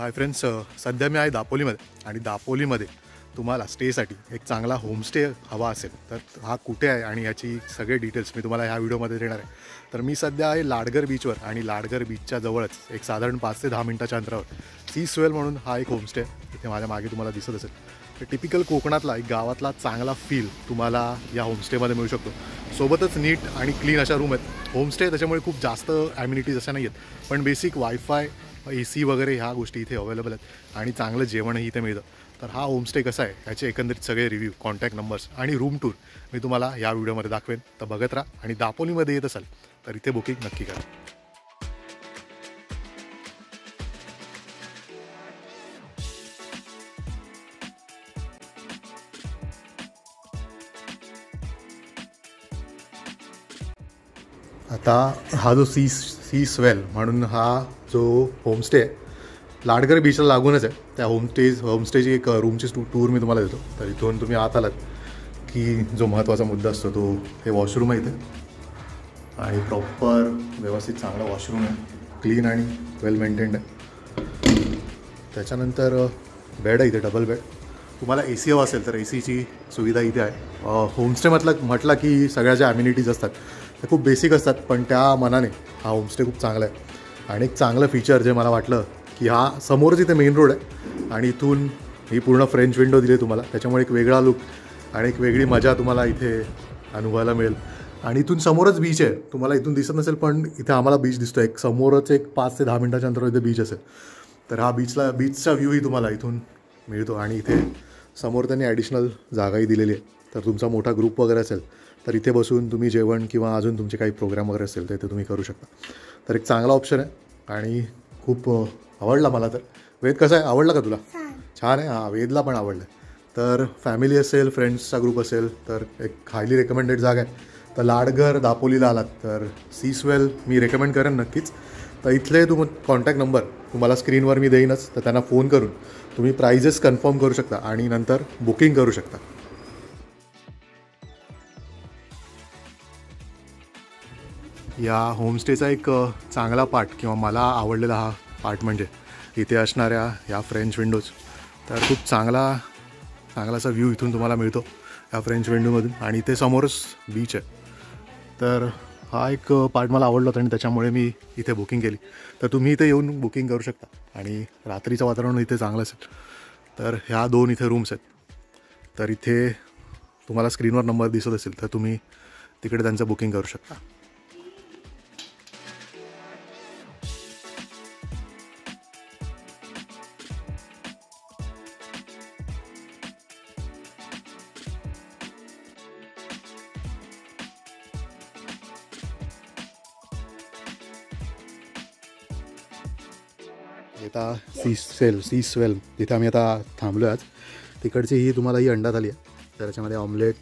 Hi friends, सध्या मी आहे दापोलीमध्ये आणि दापोलीमध्ये तुम्हाला स्टेसाठी एक चांगला होमस्टे हवा असेल तर हा कुठे आहे आणि याची सगळे डिटेल्स मी तुम्हाला ह्या व्हिडिओमध्ये देणार आहे. तर मी सध्या आहे लाडगर बीचवर आणि लाडगर बीचच्या जवळच एक साधारण 5 ते 10 मिनिटाच्या अंतरावर सी स्वेल म्हणून हा एक होमस्टे इथे माझ्या मागे तुम्हाला दिसत असेल. तर टिपिकल कोकणातला एक गावातला चांगला फील तुम्हाला या होमस्टेमध्ये मिळू शकतो. सोबतच नीट आणि क्लीन अशा रूम आहेत. होमस्टे त्याच्यामुळे खूप जास्त ॲम्युनिटीज अशा नाही आहेत, पण बेसिक वायफाय, AC वगैरे ह्या गोष्टी इथे अवेलेबल आहेत आणि चांगलं जेवणही इथे मिळतं. तर हा होमस्टे कसा आहे याचे एकंदरीत सगळे रिव्ह्यू, कॉन्टॅक्ट नंबर्स आणि रूम टूर मी तुम्हाला या व्हिडिओमध्ये दाखवेन. तर बघत राहा आणि दापोलीमध्ये येत असाल तर इथे बुकिंग नक्की करा. आता हा जो सी स्वेल म्हणून हा जो होमस्टे आहे लाडगर बीचला लागूनच आहे. त्या होमस्टेची एक रूमची टूर मी तुम्हाला देतो. तर इथून तुम्ही आत आलात की जो महत्त्वाचा मुद्दा असतो तो हे वॉशरूम आहे इथे आणि प्रॉपर व्यवस्थित चांगला वॉशरूम आहे, क्लीन आणि वेल मेंटेन्ड आहे. त्याच्यानंतर बेड आहे इथे, डबल बेड. तुम्हाला AC हवा असेल तर ACची सुविधा इथे आहे. होमस्टे म्हटलं की सगळ्या ज्या ॲम्युनिटीज असतात त्या खूप बेसिक असतात, पण त्या मनाने हा होमस्टे खूप चांगला आहे. आणि एक चांगलं फीचर जे मला वाटलं की हा समोरच इथे मेन रोड आहे आणि इथून ही पूर्ण फ्रेंच विंडो दिली तुम्हाला, त्याच्यामुळे एक वेगळा लुक आणि एक वेगळी मजा तुम्हाला इथे अनुभवायला मिळेल. आणि इथून समोरच बीच आहे. तुम्हाला इथून दिसत नसेल पण इथे आम्हाला बीच दिसतो. एक समोरच एक 5 ते 10 मिनिटाच्या अंतरावर इथे बीच असेल. तर हा बीचचा व्ह्यूही तुम्हाला इथून मिळतो. आणि इथे समोर त्यांनी ॲडिशनल जागाही दिलेली आहे. तर तुमचा मोठा ग्रुप वगैरे असेल तर इथे बसून तुम्ही जेवण किंवा अजून तुमचे काही प्रोग्राम वगैरे असेल तर इथे तुम्ही करू शकता. तर एक चांगला ऑप्शन आहे आणि खूप आवडला मला. तर वेद कसा आहे, आवडला का तुला? छान आहे. हां, वेदला पण आवडलं. तर फॅमिली असेल, फ्रेंड्सचा ग्रुप असेल तर एक हायली रेकमेंडेड जागा आहे. तर लाडगर दापोलीला आलात तर सी स्वेल मी रेकमेंड करेन नक्कीच. तर इथले कॉन्टॅक्ट नंबर तुम्हाला स्क्रीनवर मी देईनच, तर त्यांना फोन करून तुम्ही प्राइजेस कन्फर्म करू शकता आणि नंतर बुकिंग करू शकता. या होमस्टेचा एक चांगला पार्ट किंवा मला आवडलेला हा पार्ट म्हणजे इथे असणाऱ्या ह्या फ्रेंच विंडोज. तर खूप चांगलासा व्ह्यू इथून तुम्हाला मिळतो या फ्रेंच विंडोमधून आणि इथे समोरच बीच आहे. तर हा एक पार्ट मला आवडला होता आणि त्याच्यामुळे मी इथे बुकिंग केली. तर तुम्ही इथे येऊन बुकिंग करू शकता आणि रात्रीचं वातावरण इथे चांगलं असेल. तर ह्या 2 इथे रूम्स आहेत. तर इथे तुम्हाला स्क्रीनवर नंबर दिसत असेल तर तुम्ही तिकडे त्यांचं बुकिंग करू शकता. आता सी स्वेल तिथे आम्ही आता थांबलो आज. तिकडची ही अंडा थाली आहे. तर त्याच्यामध्ये ऑमलेट,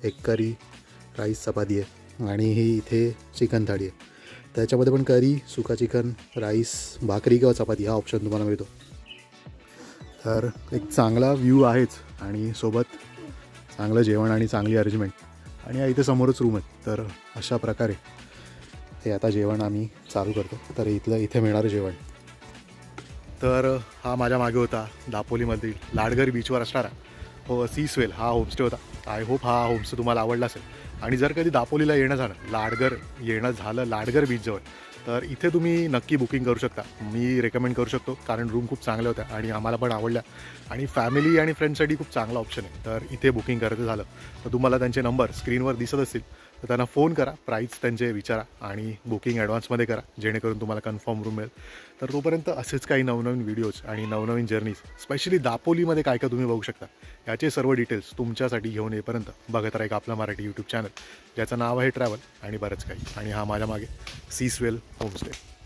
एग करी, राईस, चपाती आहे आणि ही इथे चिकन थाळी आहे. त्याच्यामध्ये पण करी, सुका चिकन, राईस, भाकरी किंवा चपाती हा ऑप्शन तुम्हाला मिळतो. तर एक चांगला व्ह्यू आहेच आणि सोबत चांगलं जेवण आणि चांगली अरेंजमेंट. आणि इथे समोरच रूम आहेत. तर अशा प्रकारे हे आता जेवण आम्ही चालू करतो. तर इथे मिळणारं जेवण. तर हा माझ्या मागे होता दापोलीमधील लाडगर बीचवर असणारा सी स्वेल हा होमस्टे होता. आय होप हा होमस्टे तुम्हाला आवडला असेल. आणि जर कधी दापोलीला येणं झालं लाडगर बीचजवळ तर इथे तुम्ही नक्की बुकिंग करू शकता. मी रेकमेंड करू शकतो कारण रूम खूप चांगल्या होत्या आणि आम्हाला पण आवडल्या आणि फॅमिली आणि फ्रेंड्ससाठी खूप चांगला ऑप्शन आहे. तर इथे बुकिंग करायचं झालं तर तुम्हाला त्यांचे नंबर स्क्रीनवर दिसत असतील तर त्यांना फोन करा, प्राईस त्यांचे विचारा आणि बुकिंग ॲडव्हान्समध्ये करा जेणेकरून तुम्हाला कन्फर्म रूम मिळेल. तर तोपर्यंत असेच काही नवनवीन व्हिडिओज आणि नवनवीन जर्नीज, स्पेशली दापोलीमध्ये काय काय तुम्ही बघू शकता याचे सर्व डिटेल्स तुमच्यासाठी घेऊन येईपर्यंत बघत राहा एक आपला मराठी यूट्यूब चॅनल ज्याचं नाव आहे ट्रॅव्हल आणि बरंच काही. आणि हा माझ्या मागे सी स्वेल होमस्टे.